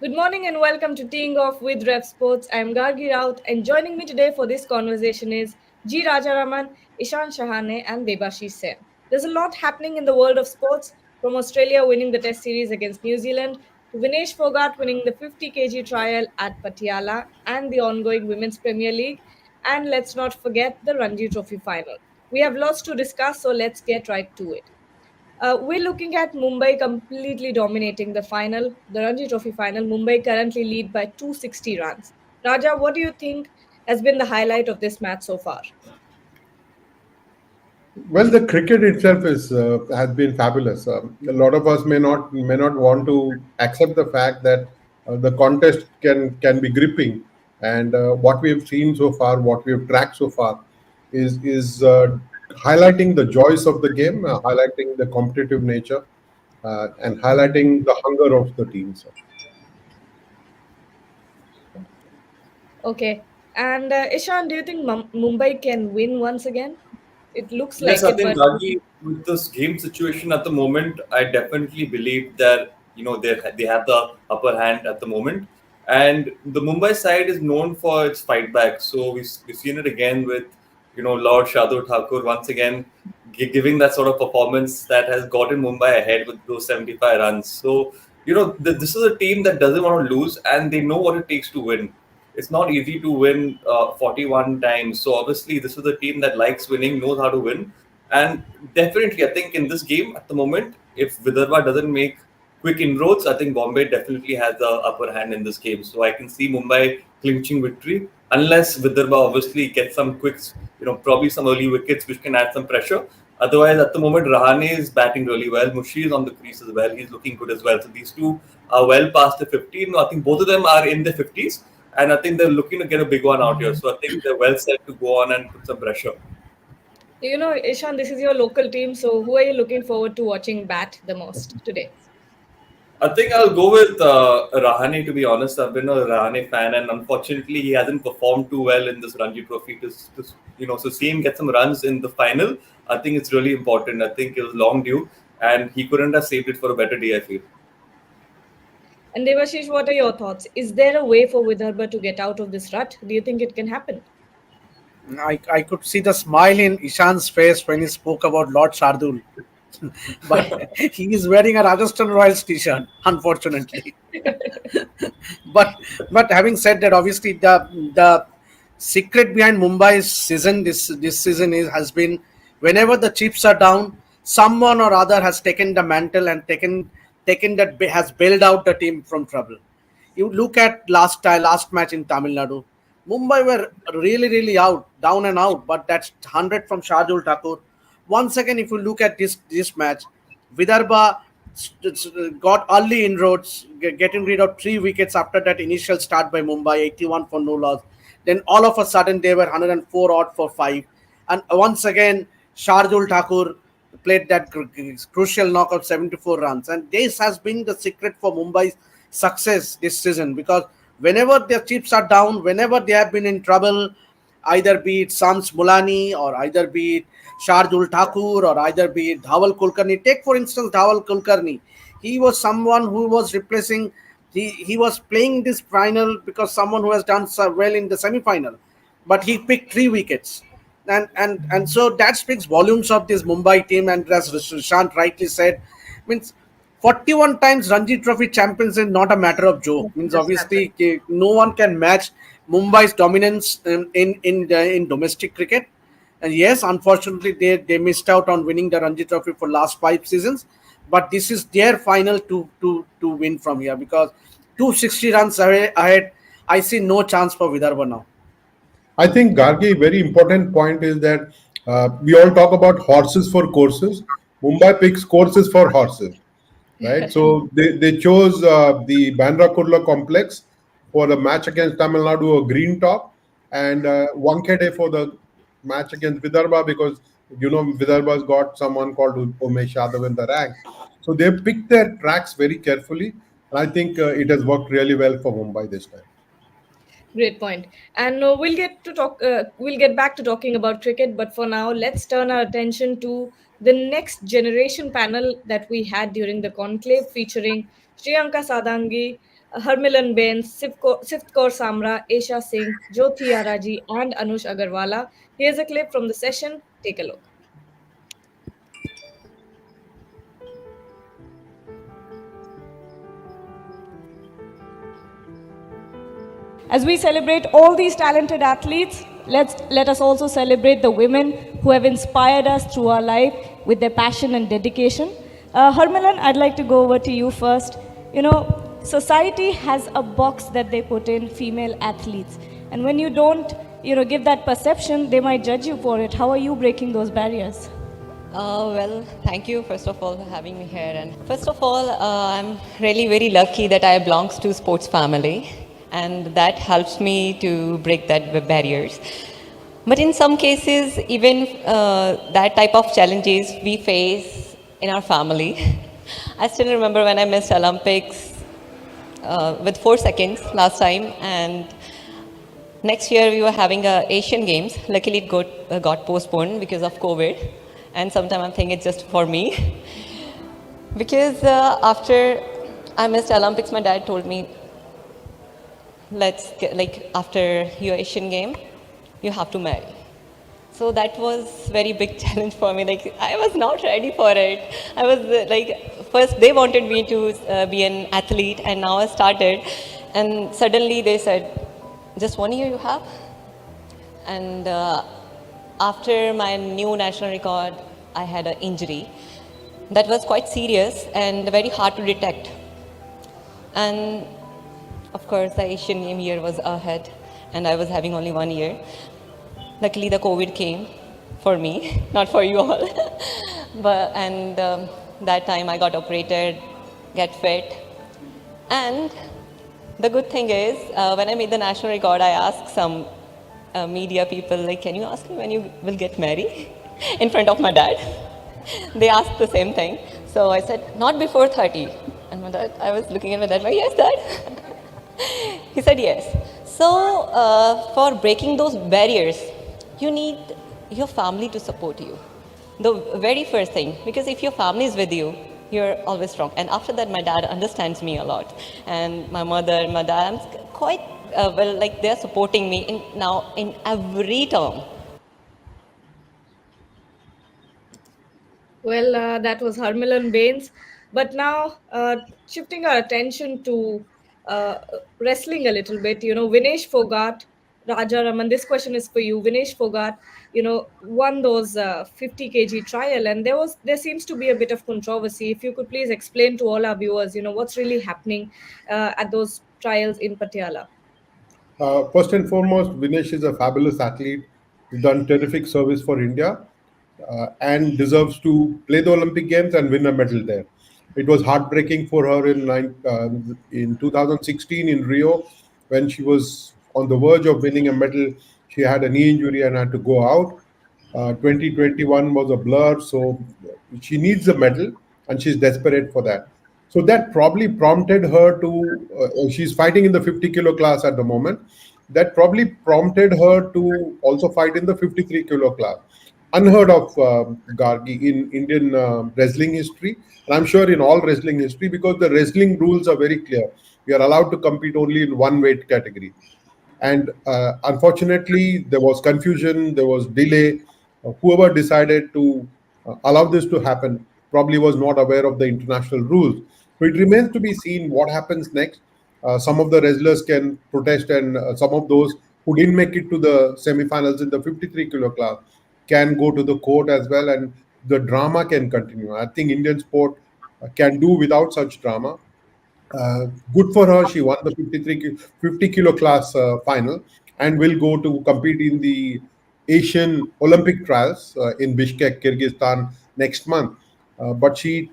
Good morning and welcome to Teeing Off with RevSportz. I am Gargi Raut and joining me today for this conversation is G. Rajaraman, Ishan Shahane and Debashish Sen. There's a lot happening in the world of sports, from Australia winning the Test series against New Zealand to Vinesh Fogart winning the 50 kg trial at Patiala and the ongoing Women's Premier League. And let's not forget the Ranji Trophy final. We have lots to discuss, so let's get right to it. We're looking at Mumbai completely dominating the final, the Ranji Trophy final. Mumbai currently lead by 260 runs. Raja, what do you think has been the highlight of this match so far? Well, the cricket itself is has been fabulous. A lot of us may not want to accept the fact that the contest can be gripping, and what we have seen so far, what we have tracked so far, is highlighting the joys of the game, highlighting the competitive nature, and highlighting the hunger of the teams. Okay. And Ishan, do you think Mumbai can win once again? It looks Yes, like I it, think but Ragi, with this game situation at the moment, I definitely believe that they have the upper hand at the moment, and the Mumbai side is known for its fight back. So we've seen it again with Lord Shardul Thakur once again giving that sort of performance that has gotten Mumbai ahead with those 75 runs. So this is a team that doesn't want to lose, and they know what it takes to win. It's not easy to win 41 times. So obviously, this is a team that likes winning, knows how to win, and definitely, I think in this game at the moment, if Vidarbha doesn't make quick inroads, I think Bombay definitely has the upper hand in this game. So I can see Mumbai clinching victory unless Vidarbha obviously gets some quicks, probably some early wickets which can add some pressure. Otherwise, at the moment, Rahane is batting really well. Mushi is on the crease as well. He's looking good as well. So these two are well past the 50. No, I think both of them are in the 50s. And I think they're looking to get a big one out here. So I think they're well set to go on and put some pressure. Ishan, this is your local team. So who are you looking forward to watching bat the most today? I think I'll go with Rahane, to be honest. I've been a Rahane fan, and unfortunately, he hasn't performed too well in this Ranji Trophy. So see him get some runs in the final. I think it's really important. I think it was long due, and he couldn't have saved it for a better day, I feel. And Devashish, what are your thoughts? Is there a way for Vidarbha to get out of this rut? Do you think it can happen? I could see the smile in Ishan's face when he spoke about Lord Shardul. But he is wearing a Rajasthan Royals t-shirt, unfortunately. but but having said that, obviously the secret behind Mumbai's season this season has been whenever the chips are down, someone or other has taken the mantle and taken that has bailed out the team from trouble. You look at last match in Tamil Nadu. Mumbai were really out, down and out, but that's 100 from Shardul Thakur. Once again, if you look at this match, Vidarbha got early inroads, getting rid of 3 wickets after that initial start by Mumbai, 81 for no loss. Then all of a sudden they were 104 odd for 5. And once again, Shardul Thakur played that crucial knockout 74 runs. And this has been the secret for Mumbai's success this season because whenever their chips are down, whenever they have been in trouble, either be it Sams Mulani or either be it Shardul Thakur or either be it Dhawal Kulkarni. Take for instance Dhawal Kulkarni. He was someone who was replacing. He was playing this final because someone who has done so well in the semi-final, but he picked 3 wickets, and so that speaks volumes of this Mumbai team. And as Rishant rightly said, means 41 times Ranji Trophy champions is not a matter of joke. Means That's happened. obviously no one can match Mumbai's dominance in domestic cricket. And yes, unfortunately they missed out on winning the Ranji Trophy for last 5 seasons. But this is their final to win from here because 260 runs ahead. I see no chance for Vidarbha now. I think Gargi, very important point is that we all talk about horses for courses. Mumbai picks courses for horses, right? So they chose the Bandra Kurla complex for the match against Tamil Nadu, a green top, and Wankhede for the match against Vidarbha because Vidarbha's got someone called Umesh Yadav in the rank. So they picked their tracks very carefully, and I think it has worked really well for Mumbai this time. Great point. And we'll get to talk. We'll get back to talking about cricket, but for now, let's turn our attention to the next generation panel that we had during the conclave, featuring Shriyanka Sadangi, Harmilan Bain, Siftkor Samra, Esha Singh, Jyothi Araji, and Anush Agarwala. Here's a clip from the session. Take a look. As we celebrate all these talented athletes, let us also celebrate the women who have inspired us through our life with their passion and dedication. Harmilan, I'd like to go over to you first. You know, society has a box that they put in female athletes. And when you don't, give that perception, they might judge you for it. How are you breaking those barriers? Well, thank you first of all for having me here. And first of all, I'm really very lucky that I belongs to sports family, and that helps me to break that barriers. But in some cases, even that type of challenges we face in our family. I still remember when I missed Olympics with 4 seconds last time, and next year we were having Asian Games. Luckily, it got postponed because of COVID. And sometimes I'm thinking it's just for me. Because after I missed Olympics, my dad told me, after your Asian game, you have to marry. So that was very big challenge for me. Like, I was not ready for it. I was first they wanted me to be an athlete, and now I started. And suddenly they said, just 1 year you have? And after my new national record, I had an injury that was quite serious and very hard to detect. And of course, the Asian Game year was ahead, and I was having only 1 year. Luckily, the COVID came for me, not for you all. That time I got operated, get fit. And the good thing is, when I made the national record, I asked some media people, like, can you ask me when you will get married? In front of my dad. They asked the same thing. So I said, not before 30. And my dad, I was looking at my dad, like, yes, dad. He said, yes. So for breaking those barriers, you need your family to support you. The very first thing, because if your family is with you, you're always strong. And after that, my dad understands me a lot. And my mother, my dad, I'm quite, they're supporting me in every term. Well, that was Harmilan Bains. But now, shifting our attention to wrestling a little bit, Vinesh Fogart, Raja Raman, this question is for you. Vinesh Fogart, won those 50 kg trial, and there seems to be a bit of controversy. If you could please explain to all our viewers, what's really happening at those trials in Patiala. First and foremost, Vinesh is a fabulous athlete. He's done terrific service for India and deserves to play the Olympic Games and win a medal there. It was heartbreaking for her in 2016 in Rio, when she was on the verge of winning a medal. She had a knee injury and had to go out. 2021 was a blur, so she needs a medal and she's desperate for that. So that probably prompted her to, she's fighting in the 50 kilo class at the moment. That probably prompted her to also fight in the 53 kilo class. Unheard of, Gargi, in Indian wrestling history. And I'm sure in all wrestling history, because the wrestling rules are very clear. We are allowed to compete only in one weight category. And unfortunately, there was confusion, there was delay. Whoever decided to allow this to happen probably was not aware of the international rules. So it remains to be seen what happens next. Some of the wrestlers can protest, and some of those who didn't make it to the semifinals in the 53 kilo class can go to the court as well, and the drama can continue. I think Indian sport can do without such drama. Good for her. She won the 50 kilo class final and will go to compete in the Asian Olympic trials in Bishkek, Kyrgyzstan next month. But she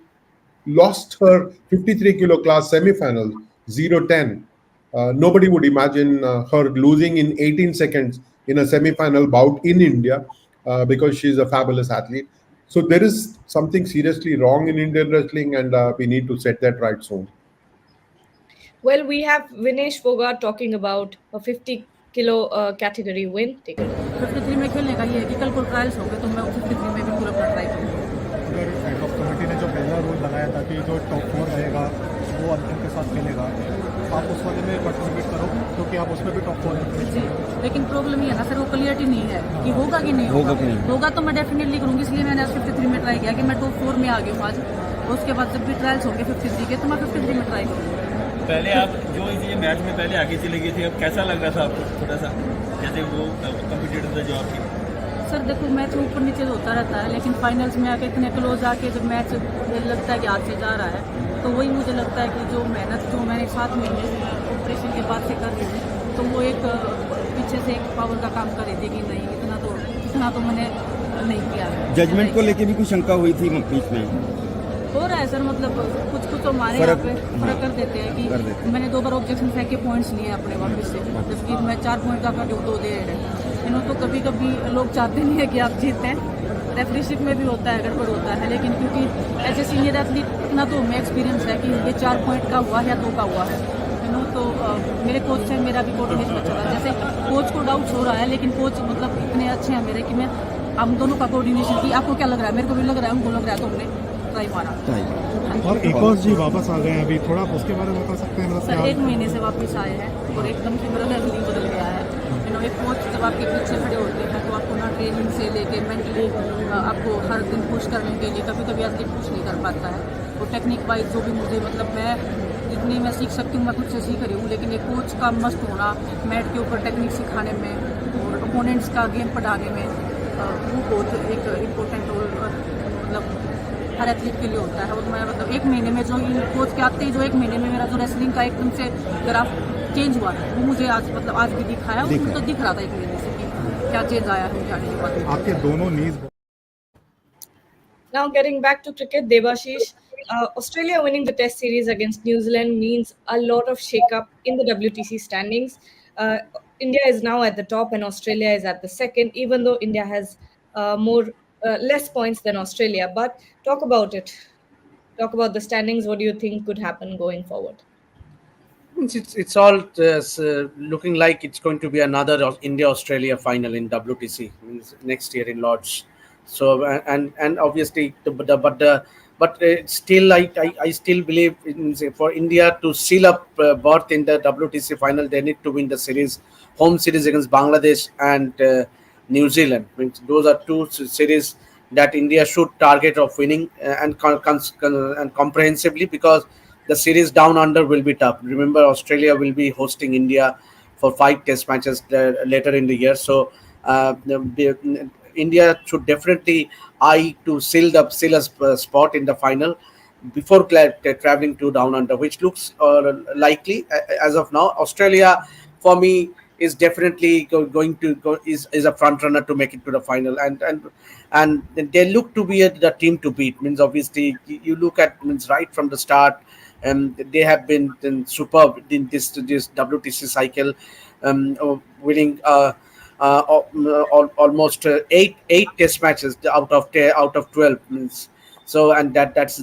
lost her 53 kilo class semifinal 0-10. Nobody would imagine her losing in 18 seconds in a semifinal bout in India because she's a fabulous athlete. So there is something seriously wrong in Indian wrestling, and we need to set that right soon. Well, we have Vinesh Fogart talking about a 50 kilo category win. Take a look. 53 में खेलने का ये है कि कल को trials हो गए तो मैं 53 में बिल्कुल अपना ट्राई करूँगा। अगर हेड ऑफ कमेटी ने जो पहला रूल बनाया था कि जो टॉप 4 रहेगा वो अंतिम के साथ खेलेगा, आप उस वाले में पार्टिसिपेट करो क्योंकि आप उसमें भी टॉप 4 हैं। जी, लेकिन प्रॉब्लम ये है ना सर, वो क्लियरिटी नहीं है कि होगा कि नहीं होगा तो मैं डेफिनेटली करूँगी, इसलिए मैंने आज 53 में ट्राई किया कि मैं टॉप 4 में आ गई हूँ आज। उसके बाद जब भी ट्रायल्स होंगे 53 के, तो मैं 53 में ट्राई करूँगी। पहले आप जो ये मैच में पहले आगे चले गए थे, अब कैसा लग रहा था आपको? थोड़ा सा जैसे वो कम्पिटिटर था जो आपके। सर देखो, मैच ऊपर नीचे होता रहता है, लेकिन फाइनल्स में आके इतने क्लोज आके जब मैच लगता है कि हाथ से जा रहा है, तो वही मुझे लगता है कि जो मेहनत जो मैंने 7 महीने ऑपरेशन के बाद से कर रही थी, तो वो एक पीछे से एक पावर का काम कर रही थी कि नहीं इतना तो मैंने नहीं किया है। जजमेंट को लेके भी कुछ शंका हुई थी बीच में? हो रहा है सर, मतलब कुछ तो हमारे यहाँ पे फर्क कर देते हैं कि मैंने 2 बार ऑब्जेक्शन फेंक के पॉइंट्स लिए अपने वापस से, जबकि मैं 4 पॉइंट का 2 दे रहे। तो कभी कभी लोग चाहते नहीं है कि आप जीतें, रेफरीशिप में भी होता है, गड़बड़ होता है, लेकिन क्योंकि एज ए सीनियर एथलीट इतना तो हमें एक्सपीरियंस है कि ये 4 पॉइंट का हुआ या 2 का हुआ है। तो मेरे कोच से मेरा भी कोऑर्डिनेशन अच्छा रहा। जैसे कोच को डाउट्स हो रहा है, लेकिन कोच मतलब इतने अच्छे हैं मेरे कि मैं हम दोनों का कोऑर्डिनेशन की आपको क्या लग रहा है, मेरे को भी लग रहा है, उनको लग रहा है, तो हमने ट्राई मारा। और एकोस जी वापस आ गए हैं अभी, थोड़ा आप उसके बारे में बता सकते हैं? सर 1 महीने से वापस आए हैं और एकदम से मेरा लेवल ही बदल गया है। एक कोच जब आपके पीछे खड़े होते हैं तो आपको ना ट्रेनिंग से लेके मेंटली आपको हर दिन पुश करने के लिए, कभी कभी एथलीट पुश नहीं कर पाता है। वो टेक्निक वाइज जो भी मुझे मतलब मैं जितनी मैं सीख सकती हूँ मैं खुद से सीख रही हूँ, लेकिन एक कोच का मस्ट होना मैट के ऊपर टेक्निक सिखाने में और ओपोनेंट्स का गेम पढ़ाने में, वो बहुत एक इम्पोर्टेंट रोल मतलब हर एथलीट के लिए होता है। और मैं मतलब 1 महीने में जो कोच के आते ही जो 1 महीने में मेरा जो रेसलिंग का एकदम से ग्राफ चेंज हुआ था, वो मुझे आज मतलब आज भी दिखाया, वो तो दिख रहा था 1 महीने से कि क्या चेंज आया है मुझे आने के बाद। आपके दोनों नीज। Now, getting back to cricket, Debashish, Australia winning the Test series against New Zealand means a lot of shake-up in the WTC standings. India is now at the top, and Australia is at the second, even though India has less points than Australia. But talk about it. Talk about the standings. What do you think could happen going forward? It's all looking like it's going to be another India-Australia final in WTC next year in Lord's. So and obviously, but still, I still believe for India to seal up berth in the WTC final, they need to win the series, home series against Bangladesh and New Zealand. Those are 2 series that India should target of winning and comprehensively, because the series down under will be tough. Remember, Australia will be hosting India for 5 test matches later in the year. So India should definitely eye to seal a spot in the final before traveling to down under, which looks likely as of now. Australia, for me, is definitely going to go is a front runner to make it to the final, and they look to be the team to beat. Means obviously you look at right from the start, and they have been superb in this WTC cycle, winning almost eight test matches out of 12. So, and that's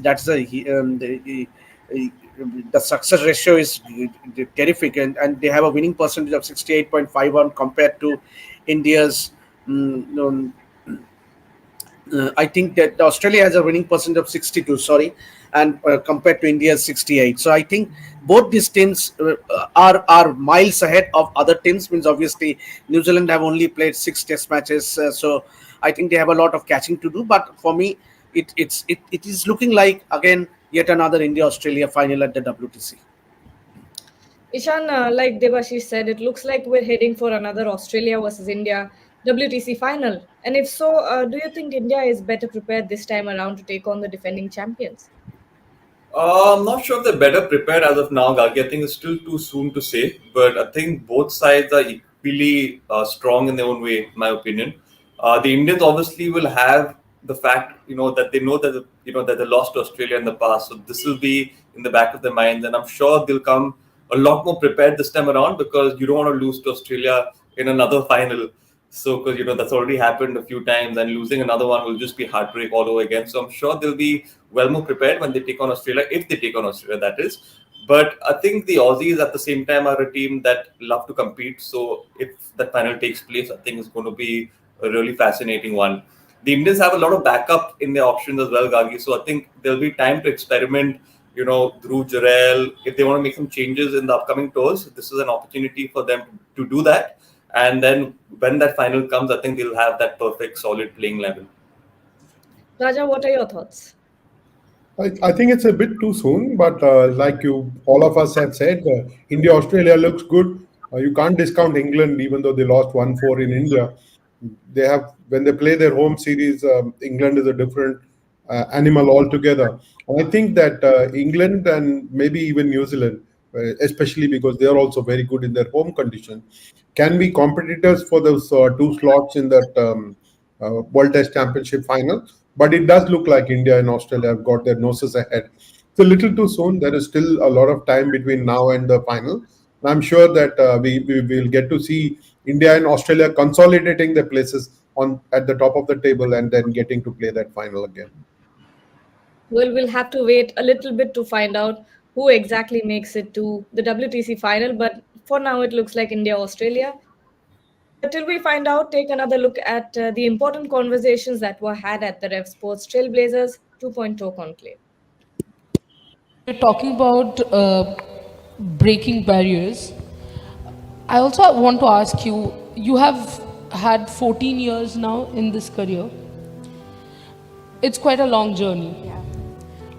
the success ratio is terrific, and they have a winning percentage of 68.51 compared to India's. I think that Australia has a winning percentage of 62. Sorry, and compared to India's 68. So I think both these teams are miles ahead of other teams. Means obviously New Zealand have only played 6 test matches, so I think they have a lot of catching to do. But for me, it is looking like again yet another India-Australia final at the WTC. Ishan, like Debashish said, it looks like we're heading for another Australia versus India WTC final. And if so, do you think India is better prepared this time around to take on the defending champions? I'm not sure if they're better prepared as of now, Gagi. I think it's still too soon to say, but I think both sides are equally strong in their own way, in my opinion. The Indians obviously will have the fact, that they know that that they lost to Australia in the past, so this will be in the back of their minds, and I'm sure they'll come a lot more prepared this time around, because you don't want to lose to Australia in another final. So, because that's already happened a few times, and losing another one will just be heartbreak all over again. So, I'm sure they'll be well more prepared when they take on Australia, if they take on Australia, that is. But I think the Aussies at the same time are a team that love to compete. So, if that final takes place, I think it's going to be a really fascinating one. The Indians have a lot of backup in their options as well, Gagi. So, I think there'll be time to experiment, Dhruv Jarrell, if they want to make some changes in the upcoming tours, this is an opportunity for them to do that. And then when that final comes, I think they'll have that perfect, solid playing level. Raja, what are your thoughts? I think it's a bit too soon, but like all of us have said, India Australia looks good. You can't discount England, even though they lost 1-4 in India. They have when they play their home series, England is a different animal altogether. And I think that England and maybe even New Zealand, especially because they are also very good in their home condition, can be competitors for those two slots in that World Test Championship final. But it does look like India and Australia have got their noses ahead. It's a little too soon. There is still a lot of time between now and the final. I'm sure that we will get to see India and Australia consolidating their places on at the top of the table and then getting to play that final again. Well, we'll have to wait a little bit to find out who exactly makes it to the WTC final. But for now, it looks like India, Australia. But till we find out, take another look at the important conversations that were had at the RevSportz Trailblazers 2.0 conclave. We're talking about breaking barriers. I also want to ask you, you have had 14 years now in this career. It's quite a long journey.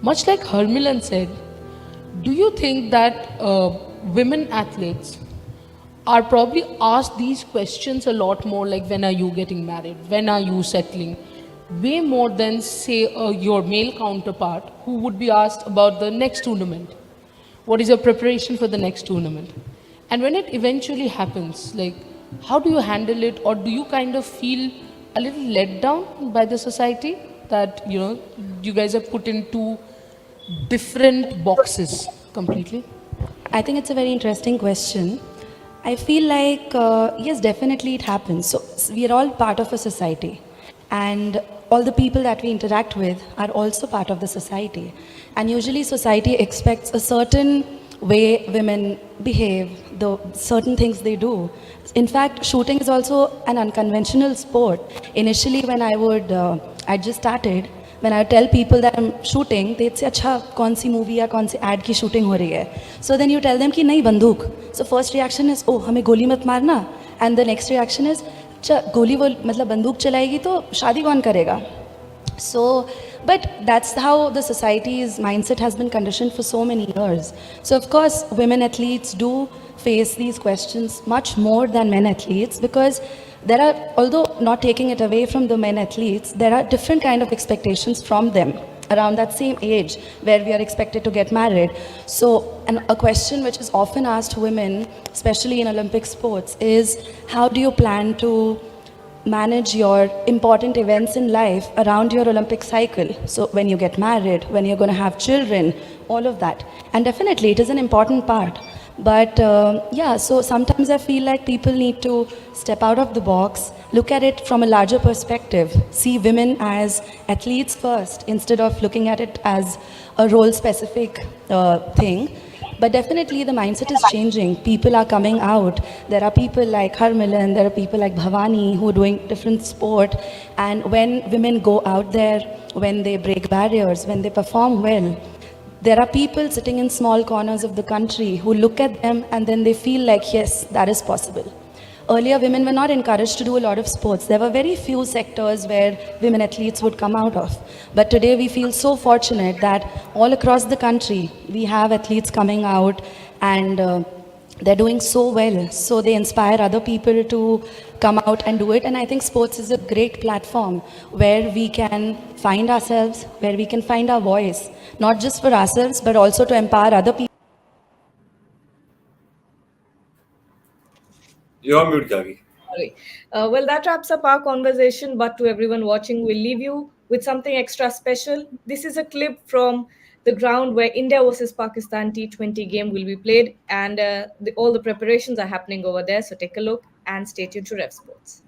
Much like Harmilan said, do you think that women athletes are probably asked these questions a lot more, like when are you getting married, when are you settling, way more than say your male counterpart who would be asked about the next tournament, what is your preparation for the next tournament? And when it eventually happens, like how do you handle it, or do you kind of feel a little let down by the society that you guys are put into different boxes completely? I think it's a very interesting question. I feel like, yes, definitely it happens. So we are all part of a society, and all the people that we interact with are also part of the society. And usually, society expects a certain way women behave, the certain things they do. In fact, shooting is also an unconventional sport. Initially, when I just started, when I tell people that I'm shooting, they'd say, "Acha, kaun si movie ya kaun si ad ki shooting ho rahi hai?" So then you tell them ki nahi, bandook. So first reaction is, "Oh, hame goli mat marna," and the next reaction is, "Acha, goli wo matlab bandook chalayegi to shaadi kaun karega?" So, but that's how the society's mindset has been conditioned for so many years. So of course, women athletes do face these questions much more than men athletes, because there are, although not taking it away from the men athletes, there are different kind of expectations from them around that same age where we are expected to get married. So, and a question which is often asked women, especially in Olympic sports, is how do you plan to manage your important events in life around your Olympic cycle? So when you get married, when you're going to have children, all of that. And definitely it is an important part. But yeah, so sometimes I feel like people need to step out of the box, look at it from a larger perspective, see women as athletes first instead of looking at it as a role specific thing. But definitely the mindset is changing. People are coming out. There are people like Harmilan, there are people like Bhavani who are doing different sport. And when women go out there, when they break barriers, when they perform well, there are people sitting in small corners of the country who look at them and then they feel like, yes, that is possible. Earlier, women were not encouraged to do a lot of sports. There were very few sectors where women athletes would come out of. But today, we feel so fortunate that all across the country, we have athletes coming out and they're doing so well. So they inspire other people to come out and do it. And I think sports is a great platform where we can find ourselves, where we can find our voice, not just for ourselves, but also to empower other people. You're on mute, Gagi. Sorry. Well, that wraps up our conversation. But to everyone watching, we'll leave you with something extra special. This is a clip from the ground where India versus Pakistan T20 game will be played, and all the preparations are happening over there. So take a look and stay tuned to RevSportz.